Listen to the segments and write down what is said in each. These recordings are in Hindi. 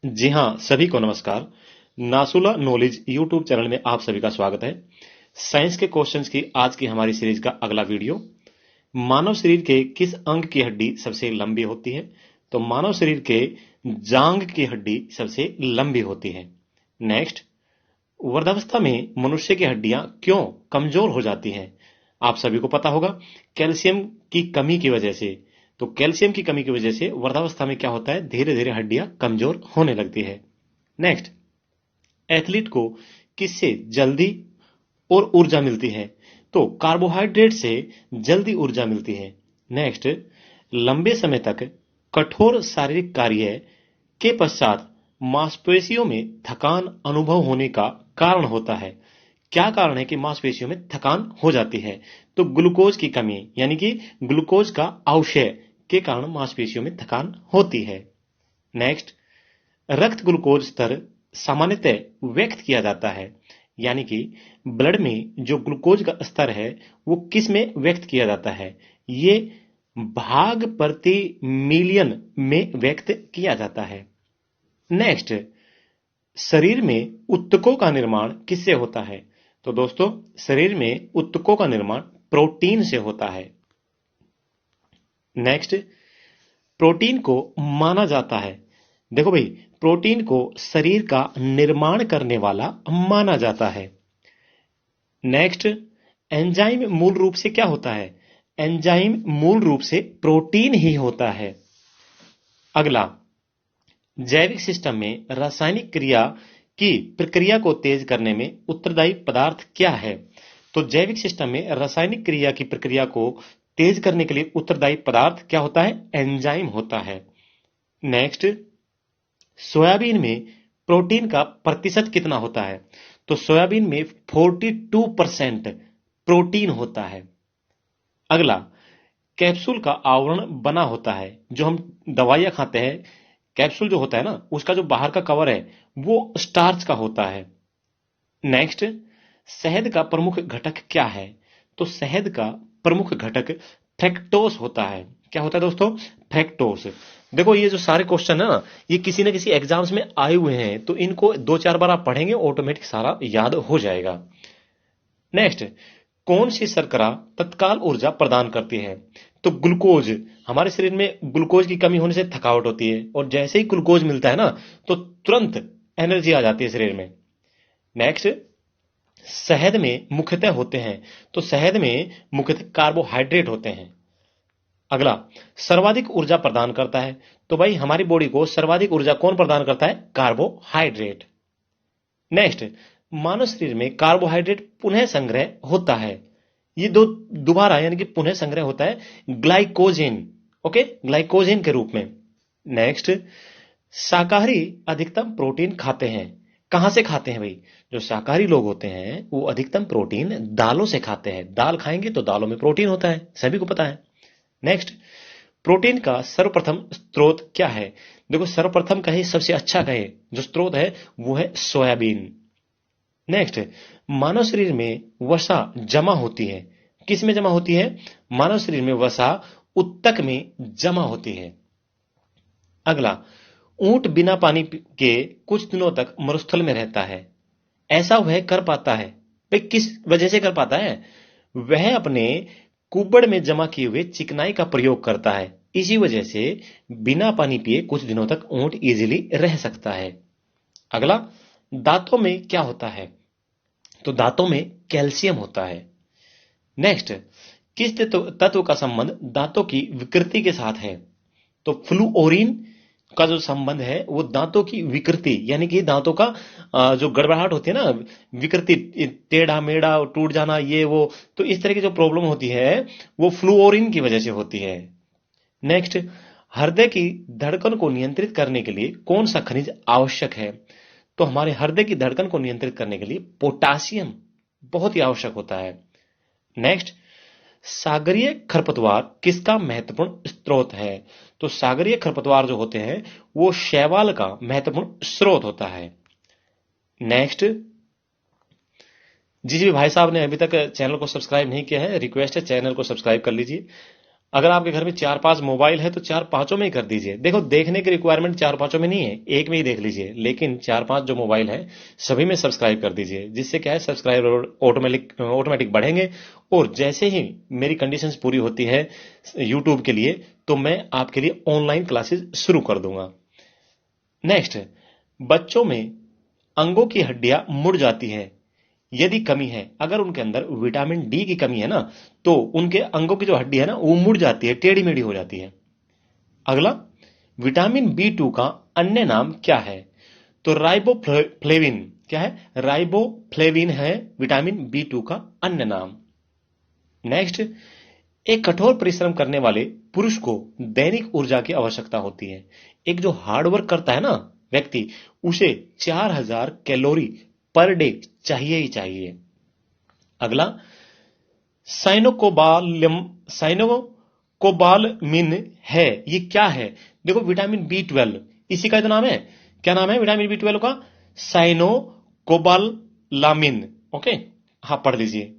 जी हाँ, सभी को नमस्कार। नासुला नॉलेज यूट्यूब चैनल में आप सभी का स्वागत है। साइंस के क्वेश्चंस की आज की हमारी सीरीज का अगला वीडियो। मानव शरीर के किस अंग की हड्डी सबसे लंबी होती है? तो मानव शरीर के जांघ की हड्डी सबसे लंबी होती है। नेक्स्ट, वृद्धावस्था में मनुष्य की हड्डियां क्यों कमजोर हो जाती हैं? आप सभी को पता होगा, कैल्शियम की कमी की वजह से। तो कैल्शियम की कमी की वजह से वृद्धावस्था में क्या होता है, धीरे धीरे हड्डियां कमजोर होने लगती है। नेक्स्ट, एथलीट को किससे जल्दी और ऊर्जा मिलती है? तो कार्बोहाइड्रेट से जल्दी ऊर्जा मिलती है। नेक्स्ट, लंबे समय तक कठोर शारीरिक कार्य के पश्चात मांसपेशियों में थकान अनुभव होने का कारण होता है। क्या कारण है कि मांसपेशियों में थकान हो जाती है? तो ग्लूकोज की कमी, यानी कि ग्लूकोज का अवक्षय के कारण मांसपेशियों में थकान होती है। नेक्स्ट, रक्त ग्लूकोज स्तर सामान्यतः व्यक्त किया जाता है, यानी कि ब्लड में जो ग्लूकोज का स्तर है वो किस में व्यक्त किया जाता है? ये भाग प्रति मिलियन में व्यक्त किया जाता है। नेक्स्ट, शरीर में ऊतकों का निर्माण किससे होता है? तो दोस्तों, शरीर में ऊतकों का निर्माण प्रोटीन से होता है। नेक्स्ट, प्रोटीन को माना जाता है, देखो भाई, प्रोटीन को शरीर का निर्माण करने वाला माना जाता है। नेक्स्ट, एंजाइम मूल रूप से क्या होता है? एंजाइम मूल रूप से प्रोटीन ही होता है। अगला, जैविक सिस्टम में रासायनिक क्रिया की प्रक्रिया को तेज करने में उत्तरदायी पदार्थ क्या है? तो जैविक सिस्टम में रासायनिक क्रिया की प्रक्रिया को तेज करने के लिए उत्तरदायी पदार्थ क्या होता है? एंजाइम होता है। नेक्स्ट, सोयाबीन में प्रोटीन का प्रतिशत कितना होता है? तो सोयाबीन में 42% प्रोटीन होता है। अगला, कैप्सूल का आवरण बना होता है, जो हम दवाइयां खाते हैं, कैप्सूल जो होता है ना, उसका जो बाहर का कवर है वो स्टार्च का होता है। नेक्स्ट, शहद का प्रमुख घटक क्या है? तो शहद का प्रमुख घटक फ्रैक्टोस होता है। क्या होता है दोस्तों? फ्रैक्टोस। देखो, ये जो सारे क्वेश्चन है ना, ये किसी न किसी एग्जाम्स में आए हुए हैं, तो इनको दो चार बार आप पढ़ेंगे, ऑटोमेटिक सारा याद हो जाएगा। नेक्स्ट, कौन सी शर्करा तत्काल ऊर्जा प्रदान करती है? तो ग्लूकोज। हमारे शरीर में ग्लूकोज की कमी होने से थकावट होती है, और जैसे ही ग्लूकोज मिलता है ना, तो तुरंत एनर्जी आ जाती है शरीर में। नेक्स्ट, शहद में मुख्यतः होते हैं, तो शहद में मुख्यतः कार्बोहाइड्रेट होते हैं। अगला, सर्वाधिक ऊर्जा प्रदान करता है, तो भाई हमारी बॉडी को सर्वाधिक ऊर्जा कौन प्रदान करता है? कार्बोहाइड्रेट। नेक्स्ट, मानव शरीर में कार्बोहाइड्रेट पुनः संग्रह होता है, ये दो दोबारा, यानी कि पुनः संग्रह होता है ग्लाइकोजेन, ओके, ग्लाइकोजेन के रूप में। नेक्स्ट, शाकाहारी अधिकतम प्रोटीन खाते हैं, कहां से खाते हैं भाई? जो शाकाहारी लोग होते हैं वो अधिकतम प्रोटीन दालों से खाते हैं, दाल खाएंगे तो दालों में प्रोटीन होता है, सभी को पता है। नेक्स्ट, प्रोटीन का सर्वप्रथम स्रोत क्या है? देखो, सर्वप्रथम कहे, सबसे अच्छा कहे जो स्रोत है वो है सोयाबीन। नेक्स्ट, मानव शरीर में वसा जमा होती है, किस में जमा होती है? मानव शरीर में वसा उत्तक में जमा होती है। अगला, ऊंट बिना पानी के कुछ दिनों तक मरुस्थल में रहता है, ऐसा वह कर पाता है? भाई किस वजह से कर पाता है? वह अपने कुबड़ में जमा किए हुए चिकनाई का प्रयोग करता है, इसी वजह से बिना पानी पिए कुछ दिनों तक ऊंट इजीली रह सकता है। अगला, दांतों में क्या होता है? तो दांतों में कैल्शियम होता है। नेक्स्ट, किस तत्व का संबंध दांतों की विकृति के साथ है? तो फ्लूओरिन का जो संबंध है वो दांतों की विकृति, यानी कि दांतों का जो गड़बड़ाहट होती है ना, विकृति, टेढ़ा मेढ़ा टूट जाना, ये वो, तो इस तरह की जो प्रॉब्लम होती है वो फ्लूओरिन की वजह से होती है। नेक्स्ट, हृदय की धड़कन को नियंत्रित करने के लिए कौन सा खनिज आवश्यक है? तो हमारे हृदय की धड़कन को नियंत्रित करने के लिए पोटासियम बहुत ही आवश्यक होता है। नेक्स्ट, सागरीय खरपतवार किसका महत्वपूर्ण स्रोत है? तो सागरीय खरपतवार जो होते हैं वो शैवाल का महत्वपूर्ण स्रोत होता है। नेक्स्ट, जिस भी भाई साहब ने अभी तक चैनल को सब्सक्राइब नहीं किया है, रिक्वेस्ट है चैनल को सब्सक्राइब कर लीजिए। अगर आपके घर में 4-5 मोबाइल है तो 4-5 में ही कर दीजिए। देखो, देखने की रिक्वायरमेंट 4-5 में नहीं है, एक में ही देख लीजिए, लेकिन 4-5 जो मोबाइल है सभी में सब्सक्राइब कर दीजिए, जिससे क्या है सब्सक्राइबर ऑटोमेटिक बढ़ेंगे। और जैसे ही मेरी कंडीशंस पूरी होती है यूट्यूब के लिए, तो मैं आपके लिए ऑनलाइन क्लासेस शुरू कर दूंगा। नेक्स्ट, बच्चों में अंगों की हड्डियां मुड़ जाती है यदि कमी है, अगर उनके अंदर विटामिन डी की कमी है ना, तो उनके अंगों की जो हड्डी है ना वो मुड़ जाती है, टेढ़ी मेढ़ी हो जाती है। अगला, विटामिन बी 2 का अन्य नाम क्या है? तो राइबोफ्लेविन। क्या है? राइबोफ्लेविन है विटामिन बी 2 का अन्य नाम। नेक्स्ट, एक कठोर परिश्रम करने वाले पुरुष को दैनिक ऊर्जा की आवश्यकता होती है। एक जो हार्डवर्क करता है ना व्यक्ति, उसे 4000 कैलोरी पर डे चाहिए ही चाहिए। अगला, साइनोकोबालम साइनोकोबालमिन है, ये क्या है? देखो, विटामिन बी 12, इसी का तो नाम है। क्या नाम है विटामिन बी 12 का? साइनोकोबालामिन। ओके, हाँ, पढ़ लीजिए।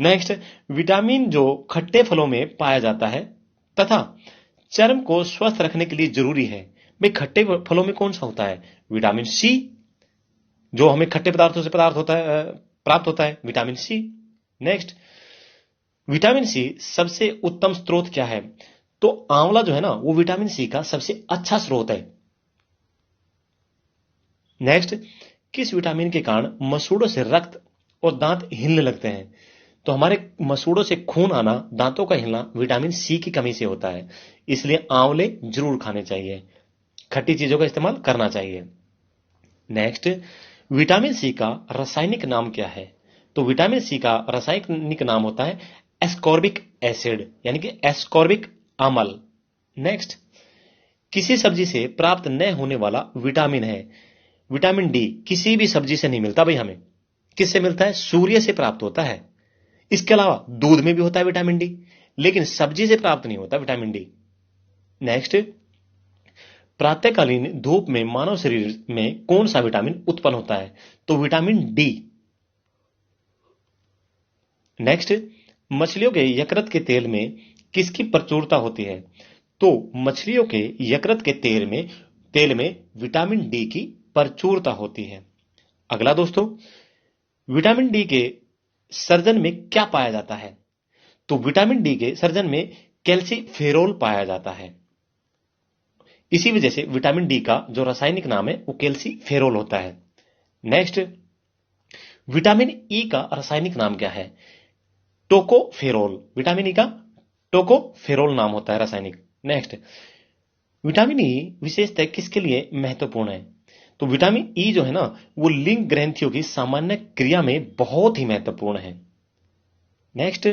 नेक्स्ट, विटामिन जो खट्टे फलों में पाया जाता है तथा चर्म को स्वस्थ रखने के लिए जरूरी है। भाई, खट्टे फलों में कौन सा होता है? विटामिन सी, जो हमें खट्टे पदार्थों से प्राप्त होता है, vitamin C. Next, vitamin C सबसे उत्तम स्रोत क्या है? तो आंवला जो है ना वो विटामिन सी का सबसे अच्छा स्रोत है। नेक्स्ट, किस विटामिन के कारण मसूड़ों से रक्त और दांत हिलने लगते हैं? तो हमारे मसूड़ों से खून आना, दांतों का हिलना विटामिन सी की कमी से होता है। इसलिए आंवले जरूर खाने चाहिए, खट्टी चीजों का इस्तेमाल करना चाहिए। नेक्स्ट, विटामिन सी का रासायनिक नाम क्या है? तो विटामिन सी का रासायनिक नाम होता है एस्कॉर्बिक एसिड, यानी कि एस्कॉर्बिक अम्ल। नेक्स्ट, किसी सब्जी से प्राप्त न होने वाला विटामिन है? विटामिन डी किसी भी सब्जी से नहीं मिलता भाई, हमें किससे मिलता है? सूर्य से प्राप्त होता है। इसके अलावा दूध में भी होता है विटामिन डी, लेकिन सब्जी से प्राप्त नहीं होता विटामिन डी। नेक्स्ट, प्रातःकालीन धूप में मानव शरीर में कौन सा विटामिन उत्पन्न होता है? तो विटामिन डी। नेक्स्ट, मछलियों के यकृत के तेल में किसकी प्रचुरता होती है? तो मछलियों के यकृत के तेल में विटामिन डी की प्रचुरता होती है। अगला दोस्तों, विटामिन डी के सर्जन में क्या पाया जाता है? तो विटामिन डी के सर्जन में कैल्सीफेरोल पाया जाता है। इसी वजह से विटामिन डी का जो रासायनिक नाम है वो कैल्सीफेरोल होता है। नेक्स्ट, विटामिन ई का रासायनिक नाम क्या है? टोकोफेरोल। विटामिन ई का टोकोफेरोल नाम होता है रासायनिक। नेक्स्ट, विटामिन ई विशेषतः किसके लिए महत्वपूर्ण है? तो विटामिन ई जो है ना वो लिंग ग्रंथियों की सामान्य क्रिया में बहुत ही महत्वपूर्ण है। नेक्स्ट,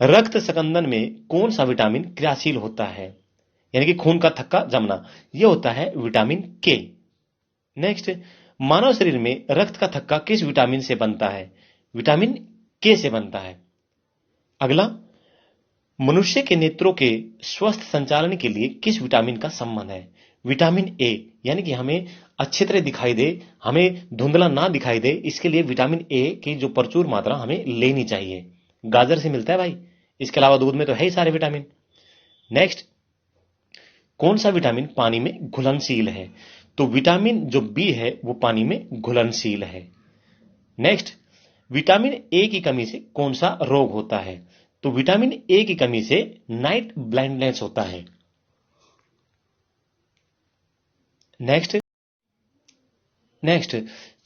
रक्त संकंदन में कौन सा विटामिन क्रियाशील होता है? यानी कि खून का थक्का जमना, यह होता है विटामिन के। नेक्स्ट, मानव शरीर में रक्त का थक्का किस विटामिन से बनता है? विटामिन के से बनता है। अगला, मनुष्य के नेत्रों के स्वस्थ संचालन के लिए किस विटामिन का संबंध है? विटामिन ए, यानी कि हमें अच्छी तरह दिखाई दे, हमें धुंधला ना दिखाई दे, इसके लिए विटामिन ए की जो प्रचुर मात्रा हमें लेनी चाहिए। गाजर से मिलता है भाई, इसके अलावा दूध में तो है ही सारे विटामिन। नेक्स्ट, कौन सा विटामिन पानी में घुलनशील है? तो विटामिन जो बी है वो पानी में घुलनशील है। नेक्स्ट, विटामिन ए की कमी से कौन सा रोग होता है? तो विटामिन ए की कमी से नाइट ब्लाइंडनेस होता है। नेक्स्ट,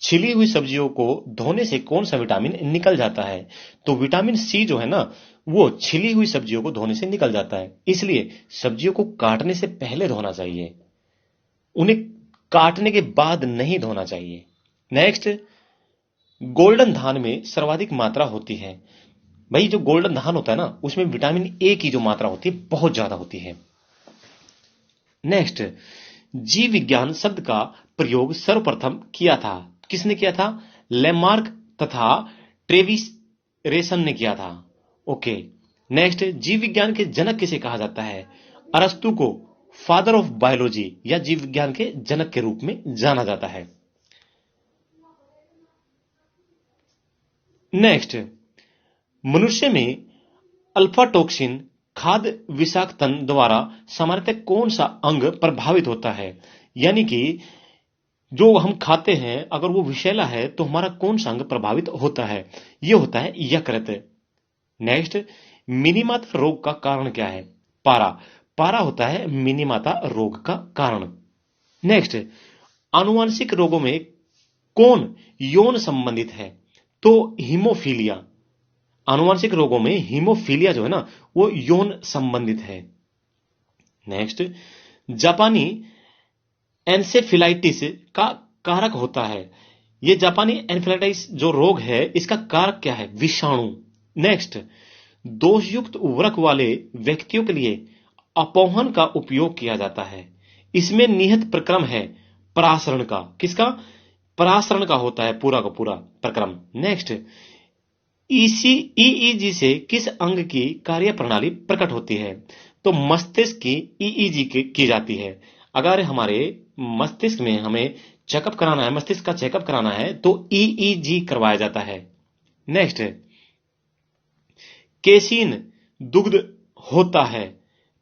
छिली हुई सब्जियों को धोने से कौन सा विटामिन निकल जाता है? तो विटामिन सी जो है ना वो छिली हुई सब्जियों को धोने से निकल जाता है। इसलिए सब्जियों को काटने से पहले धोना चाहिए, उन्हें काटने के बाद नहीं धोना चाहिए। नेक्स्ट, गोल्डन धान में सर्वाधिक मात्रा होती है। भाई, जो गोल्डन धान होता है ना उसमें विटामिन ए की जो मात्रा होती है बहुत ज्यादा होती है। नेक्स्ट, जीव विज्ञान शब्द का प्रयोग सर्वप्रथम किया था, किसने किया था? लेमार्क तथा ट्रेविस रेसन ने किया था। ओके। नेक्स्ट, जीव विज्ञान के जनक किसे कहा जाता है? अरस्तु को फादर ऑफ बायोलॉजी या जीव विज्ञान के जनक के रूप में जाना जाता है। नेक्स्ट, मनुष्य में अल्फा टॉक्सिन खाद्य विषाक्तन द्वारा सामान्यतः कौन सा अंग प्रभावित होता है? यानी कि जो हम खाते हैं अगर वो विषैला है तो हमारा कौन सा अंग प्रभावित होता है? ये होता है यकृत। नेक्स्ट, मिनीमाता रोग का कारण क्या है? पारा। पारा होता है मिनीमाता रोग का कारण। नेक्स्ट, आनुवांशिक रोगों में कौन यौन संबंधित है? तो हीमोफीलिया। आनुवांशिक रोगों में हीमोफीलिया जो है ना वो यौन संबंधित है। नेक्स्ट, जापानी एन्सेफेलाइटिस का कारक होता है। यह जापानी एन्सेफेलाइटिस जो रोग है इसका कारक क्या है? विषाणु। नेक्स्ट, दोषयुक्त उर्वरक वाले व्यक्तियों के लिए अपोहन का उपयोग किया जाता है। इसमें निहित प्रक्रम है परासरण का। किसका? परासरण का होता है पूरा का पूरा प्रक्रम। नेक्स्ट, ईईजी से किस अंग की कार्यप्रणाली प्रकट होती है? तो मस्तिष्क की ईईजी की जाती है। अगर हमारे मस्तिष्क में हमें चेकअप कराना है, मस्तिष्क का चेकअप कराना है तो ईईजी करवाया जाता है। नेक्स्ट, केसीन दुग्ध होता है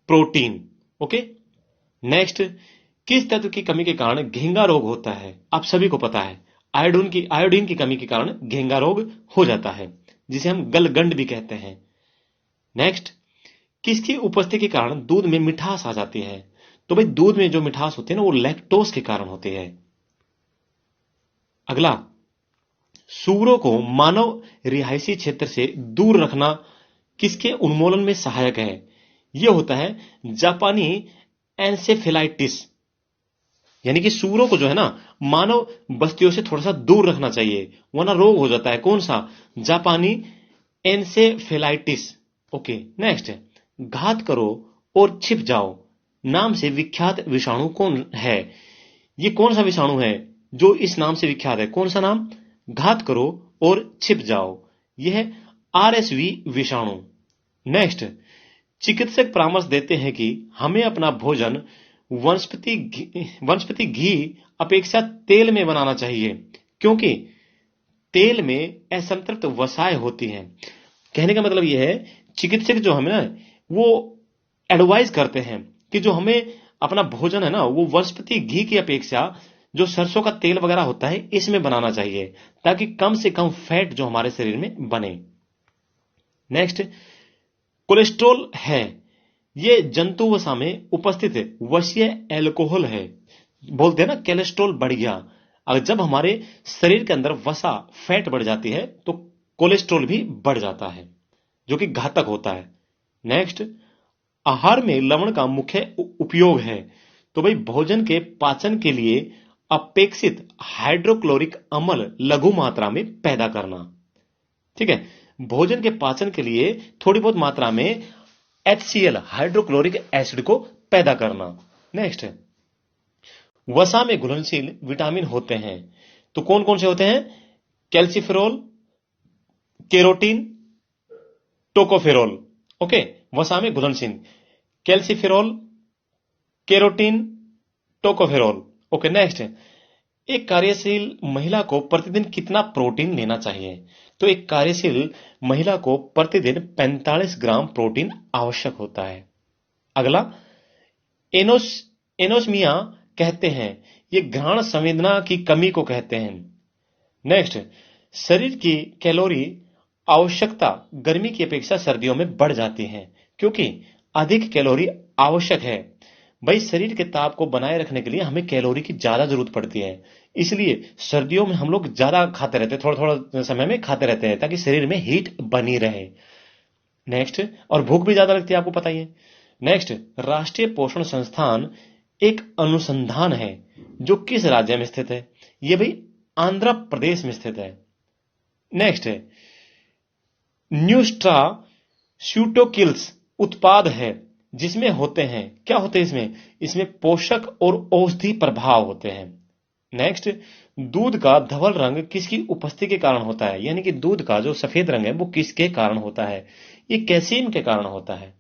प्रोटीन। ओके। नेक्स्ट, किस तत्व की कमी के कारण घेंगा रोग होता है? आप सभी को पता है आयोडीन की कमी के कारण घेंगा रोग हो जाता है जिसे हम गलगंड भी कहते हैं। नेक्स्ट, किसकी उपस्थिति के कारण दूध में मिठास आ जाती है? तो भाई दूध में जो मिठास होती है ना वो लैक्टोज के कारण होती है। अगला, सूअरों को मानव रिहायशी क्षेत्र से दूर रखना किसके उन्मूलन में सहायक है? यह होता है जापानी एन्सेफेलाइटिस। यानी कि सूअरों को जो है ना मानव बस्तियों से थोड़ा सा दूर रखना चाहिए वरना रोग हो जाता है। कौन सा? जापानी एन्सेफेलाइटिस। ओके। नेक्स्ट, घात करो और छिप जाओ नाम से विख्यात विषाणु कौन है? ये कौन सा विषाणु है जो इस नाम से विख्यात है? कौन सा नाम? घात करो और छिप जाओ। यह है आरएसवी विषाणु। नेक्स्ट, चिकित्सक परामर्श देते हैं कि हमें अपना भोजन वनस्पति घी अपेक्षा तेल में बनाना चाहिए क्योंकि तेल में असंतृप्त वसाएं होती हैं। कहने का मतलब यह है चिकित्सक जो हमें ना वो एडवाइज करते हैं कि जो हमें अपना भोजन है ना वो वनस्पति घी की अपेक्षा जो सरसों का तेल वगैरह होता है इसमें बनाना चाहिए ताकि कम से कम फैट जो हमारे शरीर में बने। नेक्स्ट, कोलेस्ट्रॉल है ये जंतु वसा में उपस्थित वसीय एल्कोहल है। बोलते हैं ना कोलेस्ट्रॉल बढ़ गया। अगर जब हमारे शरीर के अंदर वसा फैट बढ़ जाती है तो कोलेस्ट्रॉल भी बढ़ जाता है जो कि घातक होता है। नेक्स्ट, आहार में लवण का मुख्य उपयोग है। तो भाई भोजन के पाचन के लिए अपेक्षित हाइड्रोक्लोरिक अम्ल लघु मात्रा में पैदा करना। ठीक है, भोजन के पाचन के लिए थोड़ी बहुत मात्रा में HCl हाइड्रोक्लोरिक एसिड को पैदा करना। नेक्स्ट, वसा में घुलनशील विटामिन होते हैं। तो कौन कौन से होते हैं? Calciferol, carotene, tocopherol. ओके, वसा में घुलनशील calciferol, carotene, tocopherol. Okay. Next, एक कार्यशील महिला को प्रतिदिन कितना प्रोटीन लेना चाहिए? तो एक कार्यशील महिला को प्रतिदिन 45 ग्राम प्रोटीन आवश्यक होता है। अगला, एनोस्मिया कहते हैं ये घ्राण संवेदना की कमी को कहते हैं। नेक्स्ट, शरीर की कैलोरी आवश्यकता गर्मी की अपेक्षा सर्दियों में बढ़ जाती है क्योंकि अधिक कैलोरी आवश्यक है। भाई शरीर के ताप को बनाए रखने के लिए हमें कैलोरी की ज्यादा जरूरत पड़ती है, इसलिए सर्दियों में हम लोग ज्यादा खाते रहते हैं, थोड़ा थोड़ा समय में खाते रहते हैं ताकि शरीर में हीट बनी रहे। नेक्स्ट, और भूख भी ज्यादा लगती है आपको पता ही है। नेक्स्ट, राष्ट्रीय पोषण संस्थान एक अनुसंधान है जो किस राज्य में स्थित है? यह भाई आंध्र प्रदेश में स्थित है। नेक्स्ट है न्यूट्रास्यूटिकल्स उत्पाद है जिसमें होते हैं, क्या होते हैं इसमें? इसमें पोषक और औषधि प्रभाव होते हैं। नेक्स्ट, दूध का धवल रंग किसकी उपस्थिति के कारण होता है? यानी कि दूध का जो सफेद रंग है वो किसके कारण होता है? ये कैसीन के कारण होता है।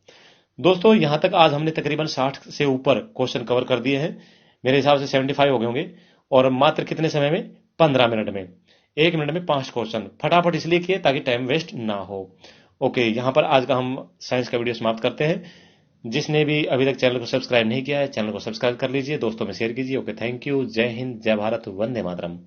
दोस्तों यहां तक आज हमने तकरीबन 60 से ऊपर क्वेश्चन कवर कर दिए हैं। मेरे हिसाब से 75 हो गए होंगे और मात्र कितने समय में? 15 मिनट में। 1 मिनट में 5 क्वेश्चन फटाफट इसलिए किए ताकि टाइम वेस्ट ना हो। ओके, यहां पर आज का हम साइंस का वीडियो समाप्त करते हैं। जिसने भी अभी तक चैनल को सब्सक्राइब नहीं किया है, चैनल को सब्सक्राइब कर लीजिए, दोस्तों में शेयर कीजिए। Okay, thank you. जय हिंद, जय भारत, वंदे मातरम।